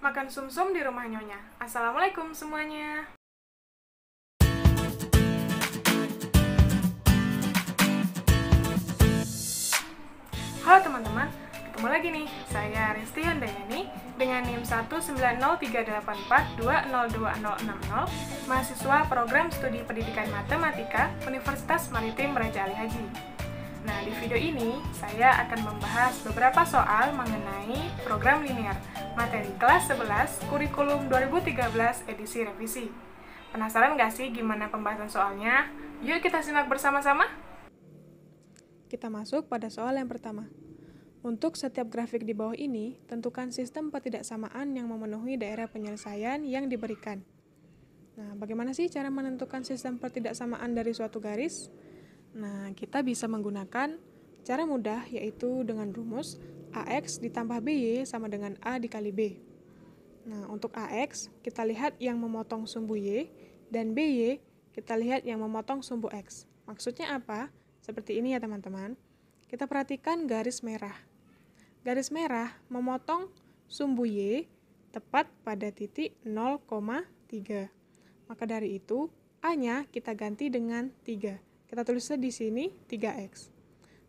Makan sumsum di rumah Nyonya. Assalamualaikum semuanya. Halo teman-teman, ketemu lagi nih. Saya Risti Handayani dengan NIM 1903842026060, mahasiswa program studi pendidikan matematika Universitas Maritim Raja Ali Haji. Nah, di video ini saya akan membahas beberapa soal mengenai program linear, materi kelas 11, kurikulum 2013 edisi revisi. Penasaran gak sih gimana pembahasan soalnya? Yuk kita simak bersama-sama. Kita masuk pada soal yang pertama. Untuk setiap grafik di bawah ini, tentukan sistem pertidaksamaan yang memenuhi daerah penyelesaian yang diberikan. Nah, bagaimana sih cara menentukan sistem pertidaksamaan dari suatu garis? Nah, kita bisa menggunakan cara mudah, yaitu dengan rumus AX ditambah BY sama dengan A dikali B. Nah, untuk AX, kita lihat yang memotong sumbu Y, dan BY, kita lihat yang memotong sumbu X. Maksudnya apa? Seperti ini ya teman-teman. Kita perhatikan garis merah. Garis merah memotong sumbu Y tepat pada titik 0,3. Maka dari itu, A-nya kita ganti dengan 3. Kita tulisnya di sini 3X.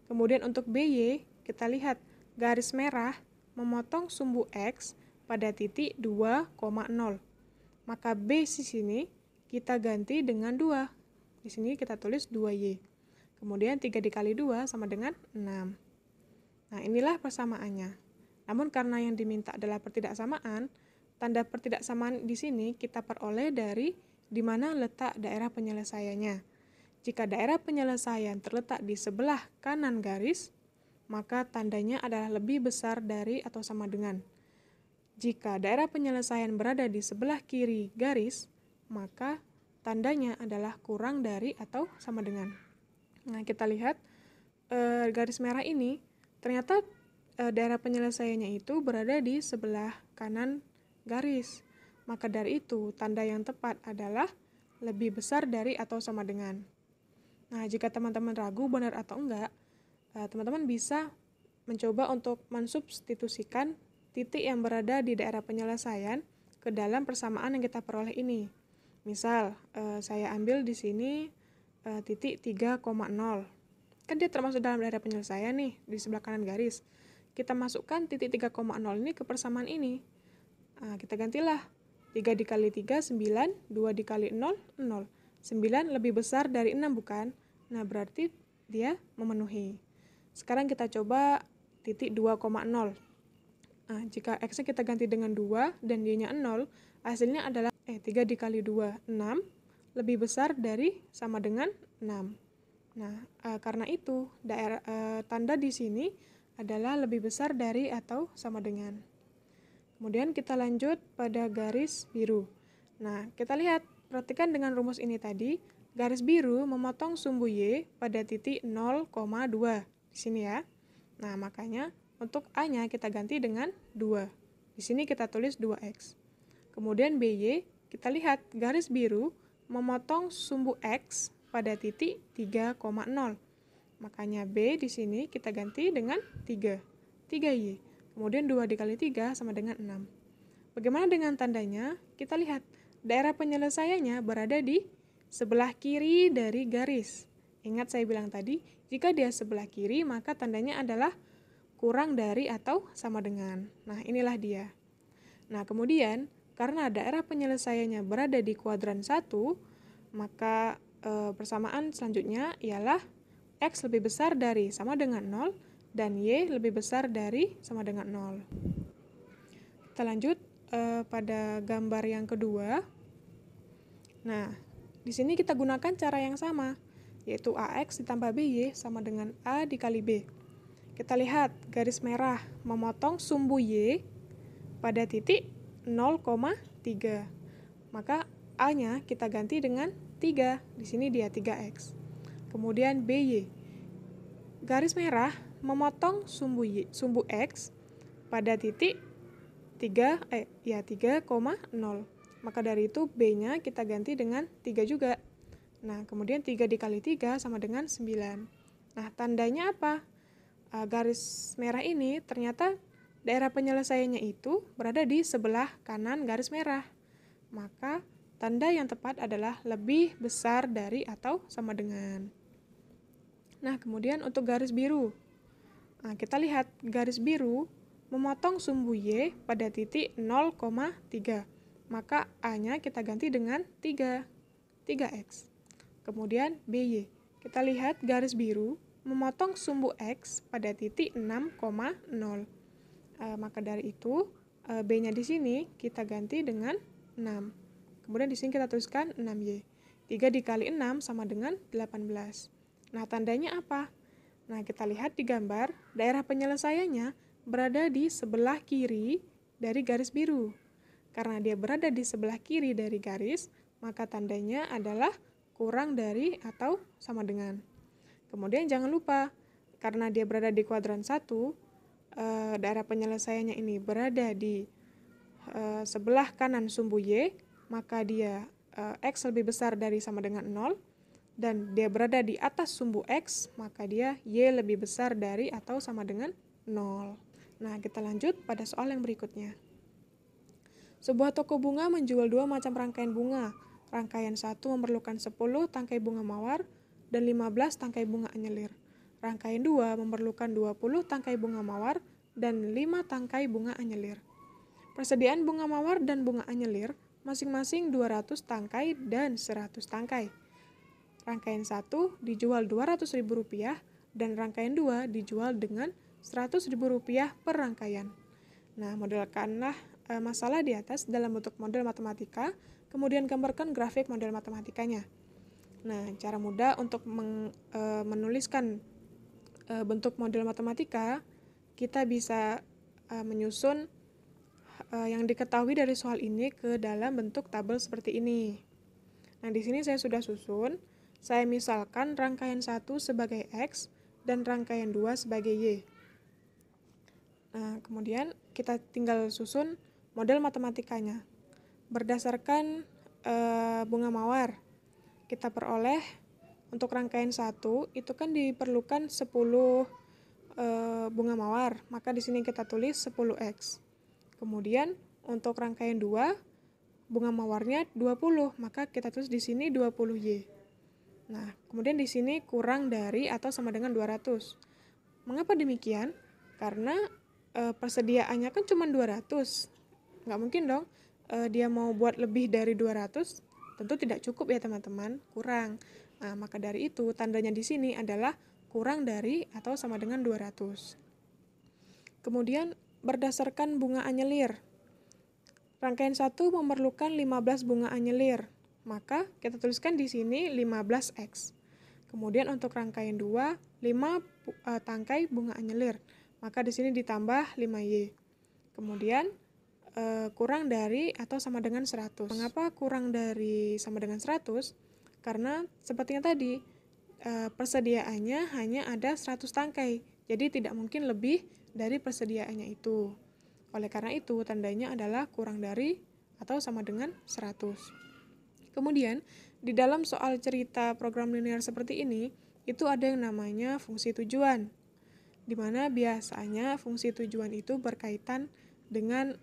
Kemudian untuk BY, kita lihat garis merah memotong sumbu X pada titik 2,0. Maka B di sini kita ganti dengan 2. Di sini kita tulis 2Y. Kemudian 3 dikali 2 sama dengan 6. Nah, inilah persamaannya. Namun karena yang diminta adalah pertidaksamaan, tanda pertidaksamaan di sini kita peroleh dari di mana letak daerah penyelesaiannya. Jika daerah penyelesaian terletak di sebelah kanan garis, maka tandanya adalah lebih besar dari atau sama dengan. Jika daerah penyelesaian berada di sebelah kiri garis, maka tandanya adalah kurang dari atau sama dengan. Nah, kita lihat garis merah ini, ternyata daerah penyelesaiannya itu berada di sebelah kanan garis. Maka dari itu, tanda yang tepat adalah lebih besar dari atau sama dengan. Nah, jika teman-teman ragu benar atau enggak, teman-teman bisa mencoba untuk mensubstitusikan titik yang berada di daerah penyelesaian ke dalam persamaan yang kita peroleh ini. Misal, saya ambil di sini titik 3,0. Kan dia termasuk dalam daerah penyelesaian nih, di sebelah kanan garis. Kita masukkan titik 3,0 ini ke persamaan ini. Kita gantilah. 3 dikali 3, 9. 2 dikali 0, 0. 9 lebih besar dari 6, bukan? Nah, berarti dia memenuhi. Sekarang kita coba titik 2,0. Jika X-nya kita ganti dengan 2 dan Y-nya 0, hasilnya adalah 3 dikali 2, 6. Lebih besar dari sama dengan 6. Nah, karena itu tanda di sini adalah lebih besar dari atau sama dengan. Kemudian kita lanjut pada garis biru. Nah, kita lihat, perhatikan dengan rumus ini tadi, garis biru memotong sumbu Y pada titik 0,2 di sini ya. Nah, makanya untuk A-nya kita ganti dengan 2. Di sini kita tulis 2X. Kemudian BY, kita lihat garis biru memotong sumbu X pada titik 3,0. Makanya B di sini kita ganti dengan 3. 3Y. Kemudian 2 dikali 3 sama dengan 6. Bagaimana dengan tandanya? Kita lihat, daerah penyelesaiannya berada di sebelah kiri dari garis. Ingat saya bilang tadi, jika dia sebelah kiri, maka tandanya adalah kurang dari atau sama dengan. Nah, inilah dia. Nah, kemudian, karena daerah penyelesaiannya berada di kuadran 1, maka persamaan selanjutnya ialah X lebih besar dari sama dengan 0, dan Y lebih besar dari sama dengan 0. Kita lanjut pada gambar yang kedua. Nah, di sini kita gunakan cara yang sama, yaitu AX ditambah BY sama dengan A dikali B. Kita lihat garis merah memotong sumbu Y pada titik 0,3. Maka A-nya kita ganti dengan 3. Di sini dia 3X. Kemudian BY. Garis merah memotong sumbu X pada titik 3,0. Maka dari itu B-nya kita ganti dengan 3 juga. Nah, kemudian 3 dikali 3 sama dengan 9. Nah, tandanya apa? Garis merah ini ternyata daerah penyelesaiannya itu berada di sebelah kanan garis merah. Maka tanda yang tepat adalah lebih besar dari atau sama dengan. Nah, kemudian untuk garis biru. Nah, kita lihat garis biru memotong sumbu Y pada titik 0,3. Maka A-nya kita ganti dengan 3X. Kemudian BY. Kita lihat garis biru memotong sumbu X pada titik 6,0. Maka dari itu, B-nya di sini kita ganti dengan 6. Kemudian di sini kita tuliskan 6Y. 3 dikali 6 sama dengan 18. Nah, tandanya apa? Nah, kita lihat di gambar, daerah penyelesaiannya berada di sebelah kiri dari garis biru. Karena dia berada di sebelah kiri dari garis, maka tandanya adalah kurang dari atau sama dengan. Kemudian jangan lupa, karena dia berada di kuadran 1, daerah penyelesaiannya ini berada di sebelah kanan sumbu Y, maka dia X lebih besar dari sama dengan 0, dan dia berada di atas sumbu X, maka dia Y lebih besar dari atau sama dengan 0. Nah, kita lanjut pada soal yang berikutnya. Sebuah toko bunga menjual 2 macam rangkaian bunga. Rangkaian 1 memerlukan 10 tangkai bunga mawar dan 15 tangkai bunga anyelir. Rangkaian 2 memerlukan 20 tangkai bunga mawar dan 5 tangkai bunga anyelir. Persediaan bunga mawar dan bunga anyelir masing-masing 200 tangkai dan 100 tangkai. Rangkaian 1 dijual Rp200.000 dan rangkaian 2 dijual dengan Rp100.000 per rangkaian. Nah, modelkanlah masalah di atas dalam bentuk model matematika, kemudian gambarkan grafik model matematikanya. Nah, cara mudah untuk menuliskan bentuk model matematika, kita bisa menyusun yang diketahui dari soal ini ke dalam bentuk tabel seperti ini. Nah, di sini saya sudah susun. Saya misalkan rangkaian 1 sebagai X dan rangkaian 2 sebagai Y. Nah, kemudian kita tinggal susun model matematikanya. Berdasarkan bunga mawar, kita peroleh untuk rangkaian 1 itu kan diperlukan 10 bunga mawar, maka di sini kita tulis 10X. Kemudian untuk rangkaian 2, bunga mawarnya 20, maka kita tulis di sini 20Y. Nah, kemudian di sini kurang dari atau sama dengan 200. Mengapa demikian? Karena persediaannya kan cuma 200. Nggak mungkin dong dia mau buat lebih dari 200. Tentu tidak cukup ya teman-teman, kurang. Nah, maka dari itu tandanya di sini adalah kurang dari atau sama dengan 200. Kemudian berdasarkan bunga anyelir. Rangkaian 1 memerlukan 15 bunga anyelir. Maka kita tuliskan di sini 15X. Kemudian untuk rangkaian 2, 5 tangkai bunga anyelir. Maka di sini ditambah 5Y. Kemudian kurang dari atau sama dengan 100. Mengapa kurang dari sama dengan 100? Karena seperti yang tadi, persediaannya hanya ada 100 tangkai. Jadi tidak mungkin lebih dari persediaannya itu. Oleh karena itu, tandanya adalah kurang dari atau sama dengan 100. Kemudian, di dalam soal cerita program linear seperti ini, itu ada yang namanya fungsi tujuan, di mana biasanya fungsi tujuan itu berkaitan dengan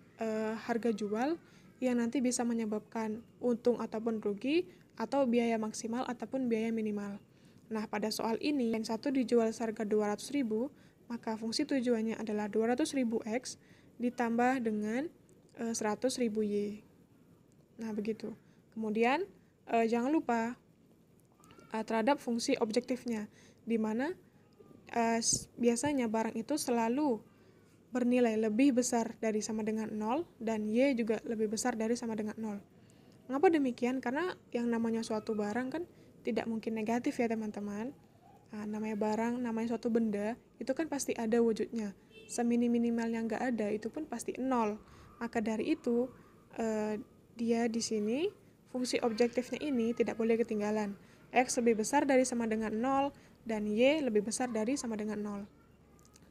harga jual yang nanti bisa menyebabkan untung ataupun rugi, atau biaya maksimal ataupun biaya minimal. Nah, pada soal ini, yang 1 dijual seharga 200.000, maka fungsi tujuannya adalah 200.000X ditambah dengan 100.000Y. Nah, begitu. Kemudian, jangan lupa terhadap fungsi objektifnya, di mana biasanya barang itu selalu bernilai lebih besar dari sama dengan 0, dan Y juga lebih besar dari sama dengan 0. Mengapa demikian? Karena yang namanya suatu barang kan tidak mungkin negatif ya teman-teman. Nah, namanya barang, namanya suatu benda, itu kan pasti ada wujudnya. Semini-minimalnya nggak ada, itu pun pasti 0. Maka dari itu, dia di sini fungsi objektifnya ini tidak boleh ketinggalan. X lebih besar dari sama dengan 0 dan Y lebih besar dari sama dengan 0.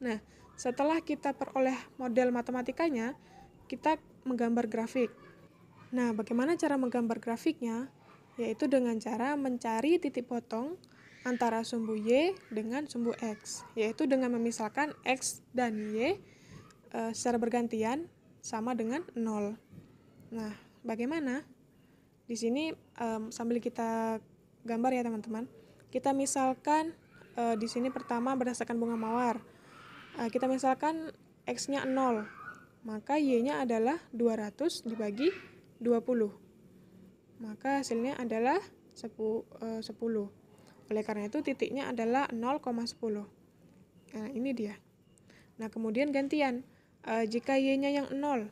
Nah, setelah kita peroleh model matematikanya, kita menggambar grafik. Nah, bagaimana cara menggambar grafiknya? Yaitu dengan cara mencari titik potong antara sumbu Y dengan sumbu X, yaitu dengan memisahkan X dan Y secara bergantian sama dengan 0. Nah, bagaimana? Di sini sambil kita gambar ya teman-teman. Kita misalkan di sini pertama berdasarkan bunga mawar. Kita misalkan X-nya 0, maka Y-nya adalah 200 dibagi 20. Maka hasilnya adalah 10. Oleh karena itu titiknya adalah 0,10. Nah, ini dia. Nah, kemudian gantian. Jika Y-nya yang 0,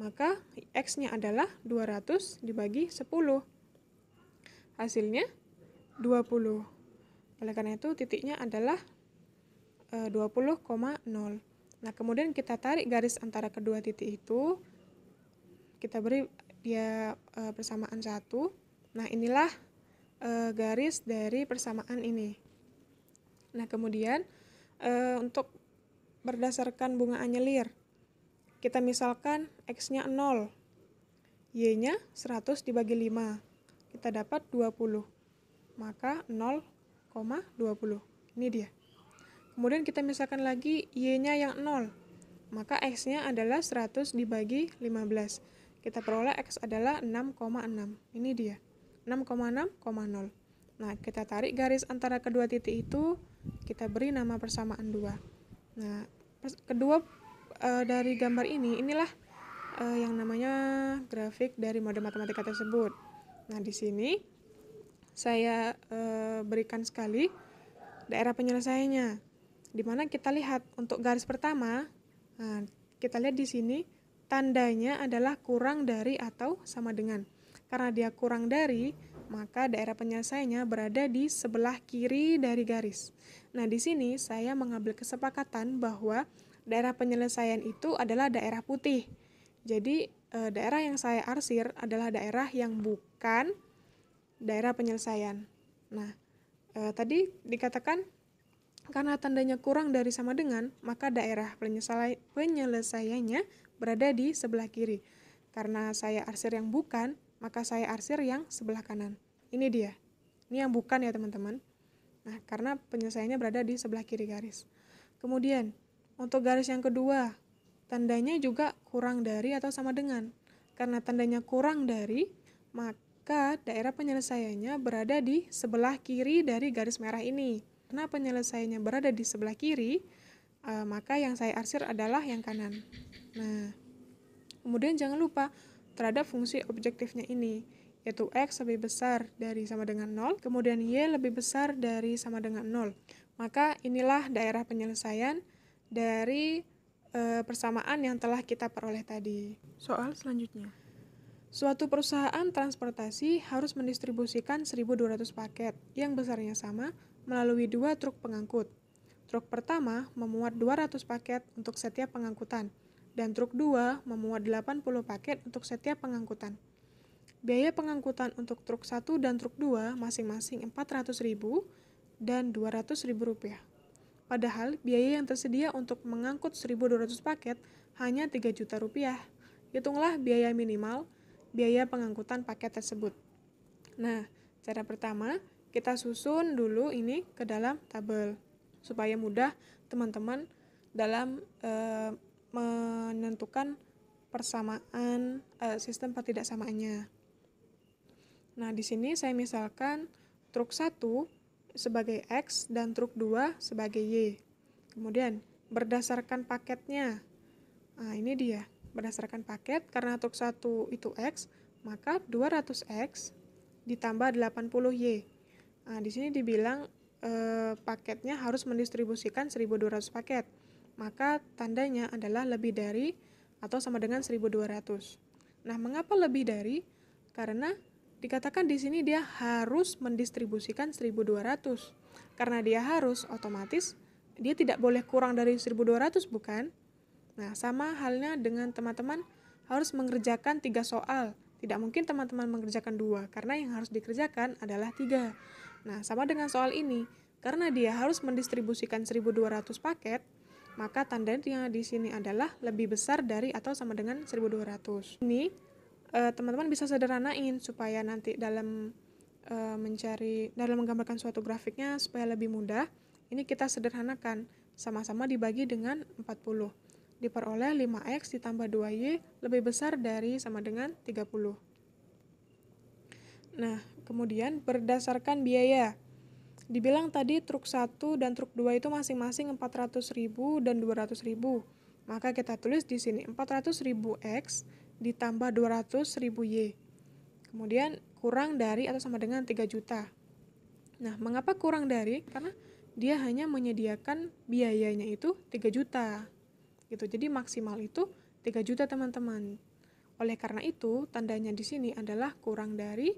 maka X-nya adalah 200 dibagi 10. Hasilnya 20. Oleh karena itu titiknya adalah 20,0. Nah, kemudian kita tarik garis antara kedua titik itu. Kita beri dia persamaan 1. Nah, inilah garis dari persamaan ini. Nah, kemudian untuk berdasarkan bunga anyelir, kita misalkan X-nya 0, Y-nya 100 dibagi 5. Kita dapat 20. Maka 0,20. Ini dia. Kemudian kita misalkan lagi Y-nya yang 0. Maka X-nya adalah 100 dibagi 15. Kita peroleh X adalah 6,6. Ini dia. 6,6,0. Nah, kita tarik garis antara kedua titik itu, kita beri nama persamaan 2. Nah, kedua dari gambar ini, inilah yang namanya grafik dari mode matematika tersebut. Nah, di sini saya berikan sekali daerah penyelesaiannya. Di mana kita lihat untuk garis pertama, nah, kita lihat di sini tandanya adalah kurang dari atau sama dengan. Karena dia kurang dari, maka daerah penyelesaiannya berada di sebelah kiri dari garis. Nah, di sini saya mengambil kesepakatan bahwa daerah penyelesaian itu adalah daerah putih. Jadi, daerah yang saya arsir adalah daerah yang bukan daerah penyelesaian. Nah, tadi dikatakan karena tandanya kurang dari sama dengan, maka daerah penyelesaiannya berada di sebelah kiri. Karena saya arsir yang bukan, maka saya arsir yang sebelah kanan. Ini dia. Ini yang bukan ya teman-teman. Nah, karena penyelesaiannya berada di sebelah kiri garis. Kemudian, untuk garis yang kedua, tandanya juga kurang dari atau sama dengan. Karena tandanya kurang dari, maka daerah penyelesaiannya berada di sebelah kiri dari garis merah ini. Karena penyelesaiannya berada di sebelah kiri, maka yang saya arsir adalah yang kanan. Nah, kemudian jangan lupa terhadap fungsi objektifnya ini, yaitu X lebih besar dari sama dengan 0, kemudian Y lebih besar dari sama dengan 0. Maka inilah daerah penyelesaian dari persamaan yang telah kita peroleh tadi. Soal selanjutnya. Suatu perusahaan transportasi harus mendistribusikan 1.200 paket yang besarnya sama melalui 2 truk pengangkut. Truk pertama memuat 200 paket untuk setiap pengangkutan, dan truk 2 memuat 80 paket untuk setiap pengangkutan. Biaya pengangkutan untuk truk 1 dan truk 2 masing-masing Rp400.000 dan Rp200.000. Padahal biaya yang tersedia untuk mengangkut 1.200 paket hanya Rp3 juta. Hitunglah biaya minimal biaya pengangkutan paket tersebut. Nah, cara pertama, kita susun dulu ini ke dalam tabel supaya mudah teman-teman dalam menentukan persamaan sistem ketidaksamaannya. Nah, di sini saya misalkan truk 1 sebagai X dan truk 2 sebagai Y. Kemudian berdasarkan paketnya. Nah, ini dia. Berdasarkan paket, karena truk 1 itu X, maka 200X ditambah 80Y. Nah, di sini dibilang paketnya harus mendistribusikan 1.200 paket. Maka tandanya adalah lebih dari atau sama dengan 1.200. Nah, mengapa lebih dari? Karena dikatakan di sini dia harus mendistribusikan 1.200. Karena dia harus, otomatis dia tidak boleh kurang dari 1.200, bukan? Nah, sama halnya dengan teman-teman harus mengerjakan 3 soal. Tidak mungkin teman-teman mengerjakan 2, karena yang harus dikerjakan adalah 3. Nah, sama dengan soal ini, karena dia harus mendistribusikan 1.200 paket, maka tandanya di sini adalah lebih besar dari atau sama dengan 1.200. Ini teman-teman bisa sederhanain supaya nanti dalam menggambarkan suatu grafiknya supaya lebih mudah. Ini kita sederhanakan, sama-sama dibagi dengan 40. diperoleh 5X ditambah 2Y lebih besar dari sama dengan 30. Nah, kemudian berdasarkan biaya. Dibilang tadi truk 1 dan truk 2 itu masing-masing 400.000 dan 200.000. Maka kita tulis di sini 400.000 X ditambah 200.000 Y. Kemudian kurang dari atau sama dengan 3 juta. Nah, mengapa kurang dari? Karena dia hanya menyediakan biayanya itu 3 juta. Gitu. Jadi maksimal itu 3 juta, teman-teman. Oleh karena itu, tandanya di sini adalah kurang dari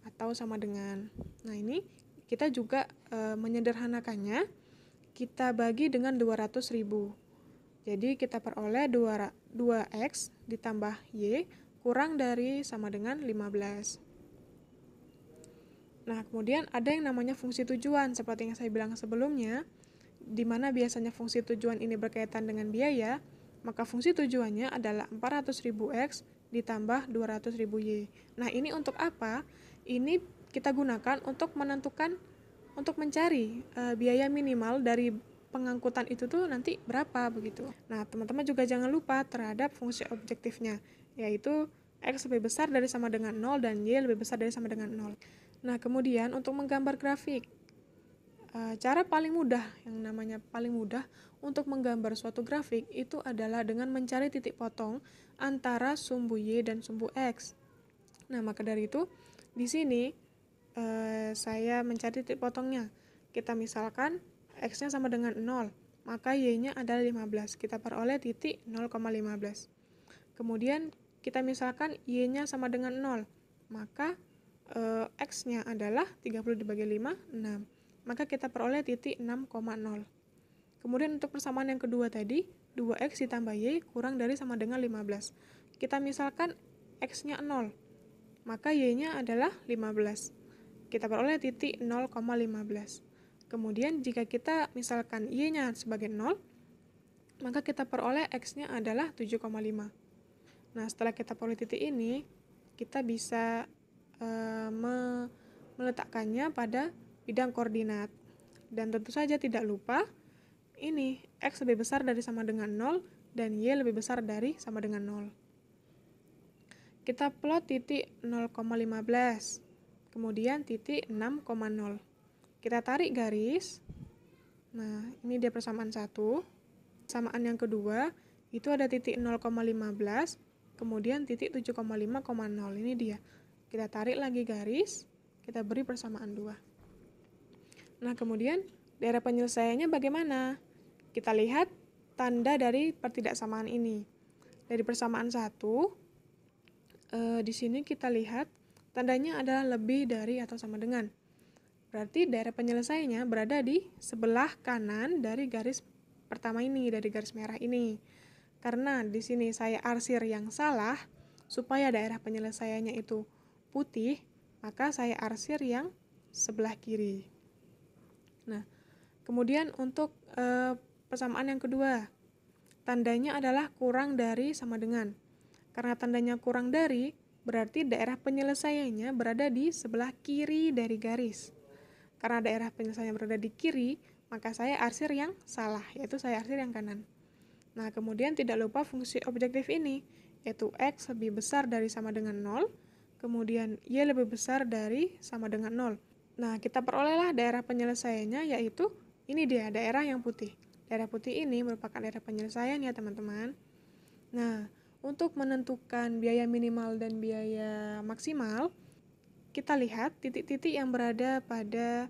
atau sama dengan. Nah, ini kita juga menyederhanakannya, kita bagi dengan 200.000. Jadi kita peroleh 2X ditambah Y kurang dari sama dengan 15. Nah, kemudian ada yang namanya fungsi tujuan, seperti yang saya bilang sebelumnya, di mana biasanya fungsi tujuan ini berkaitan dengan biaya, maka fungsi tujuannya adalah 400.000 X ditambah 200.000 Y. Nah, ini untuk apa? Ini kita gunakan untuk menentukan, untuk mencari biaya minimal dari pengangkutan itu tuh nanti berapa begitu. Nah, teman-teman juga jangan lupa terhadap fungsi objektifnya, yaitu X lebih besar dari sama dengan 0 dan Y lebih besar dari sama dengan 0. Nah, kemudian untuk menggambar grafik, cara paling mudah, yang namanya paling mudah untuk menggambar suatu grafik itu adalah dengan mencari titik potong antara sumbu Y dan sumbu X. Nah, maka dari itu, di sini saya mencari titik potongnya. Kita misalkan X-nya sama dengan 0, maka Y-nya adalah 15. Kita peroleh titik 0,15. Kemudian kita misalkan Y-nya sama dengan 0, maka X-nya adalah 30 dibagi 5, 6. Maka kita peroleh titik 6,0. Kemudian untuk persamaan yang kedua tadi, 2X ditambah Y kurang dari sama dengan 15. Kita misalkan X-nya 0, maka Y-nya adalah 15. Kita peroleh titik 0,15. Kemudian jika kita misalkan Y-nya sebagai 0, maka kita peroleh X-nya adalah 7,5. Nah, setelah kita peroleh titik ini, kita bisa meletakkannya pada bidang koordinat. Dan tentu saja tidak lupa, ini X lebih besar dari sama dengan 0 dan Y lebih besar dari sama dengan 0. Kita plot titik 0,15, kemudian titik 6,0. Kita tarik garis. Nah, ini dia persamaan 1. Persamaan yang kedua, itu ada titik 0,15, kemudian titik 7,5,0. Ini dia. Kita tarik lagi garis, kita beri persamaan 2. Nah, kemudian daerah penyelesaiannya bagaimana? Kita lihat tanda dari pertidaksamaan ini. Dari persamaan 1, di sini kita lihat tandanya adalah lebih dari atau sama dengan. Berarti daerah penyelesaiannya berada di sebelah kanan dari garis pertama ini, dari garis merah ini. Karena di sini saya arsir yang salah, supaya daerah penyelesaiannya itu putih, maka saya arsir yang sebelah kiri. Nah, kemudian untuk persamaan yang kedua, tandanya adalah kurang dari sama dengan. Karena tandanya kurang dari, berarti daerah penyelesaiannya berada di sebelah kiri dari garis. Karena daerah penyelesaiannya berada di kiri, maka saya arsir yang salah, yaitu saya arsir yang kanan. Nah, kemudian tidak lupa fungsi objektif ini, yaitu X lebih besar dari sama dengan 0, kemudian Y lebih besar dari sama dengan 0. Nah, kita perolehlah daerah penyelesaiannya, yaitu ini dia, daerah yang putih. Daerah putih ini merupakan daerah penyelesaian ya, teman-teman. Nah, untuk menentukan biaya minimal dan biaya maksimal, kita lihat titik-titik yang berada pada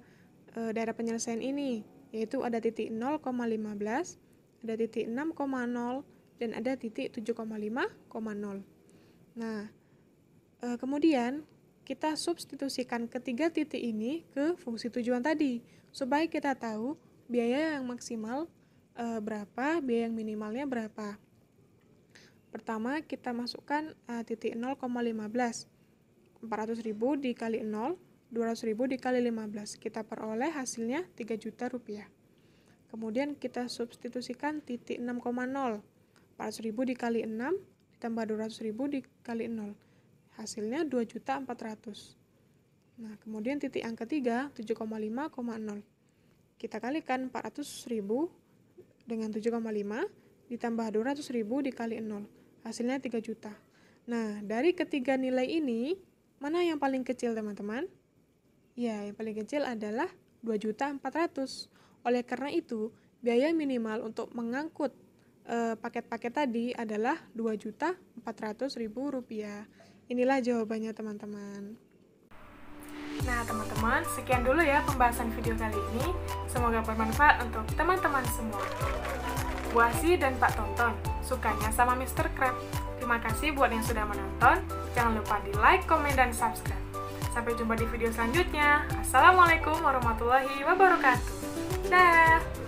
daerah penyelesaian ini, yaitu ada titik 0,15, ada titik 6,0, dan ada titik 7,5,0. Nah, kemudian kita substitusikan ketiga titik ini ke fungsi tujuan tadi, supaya kita tahu biaya yang maksimal berapa, biaya yang minimalnya berapa. Pertama, kita masukkan titik 0,15. 400.000 dikali 0, 200.000 dikali 15. Kita peroleh hasilnya 3 juta rupiah. Kemudian kita substitusikan titik 6,0. 400.000 dikali 6 ditambah 200.000 dikali 0. Hasilnya 2.400.000. Nah, kemudian titik yang ketiga 7,5,0. Kita kalikan 400.000 dengan 7,5 ditambah 200.000 dikali 0. Hasilnya 3 juta. Nah, dari ketiga nilai ini, mana yang paling kecil teman-teman? Ya, yang paling kecil adalah 2.400.000. Oleh karena itu, biaya minimal untuk mengangkut paket-paket tadi adalah Rp2.400.000. Inilah jawabannya teman-teman. Nah teman-teman, sekian dulu ya pembahasan video kali ini. Semoga bermanfaat untuk teman-teman semua. Bu Asi dan Pak Tonton, sukanya sama Mr. Krab. Terima kasih buat yang sudah menonton. Jangan lupa di like, komen, dan subscribe. Sampai jumpa di video selanjutnya. Assalamualaikum warahmatullahi wabarakatuh. Dah.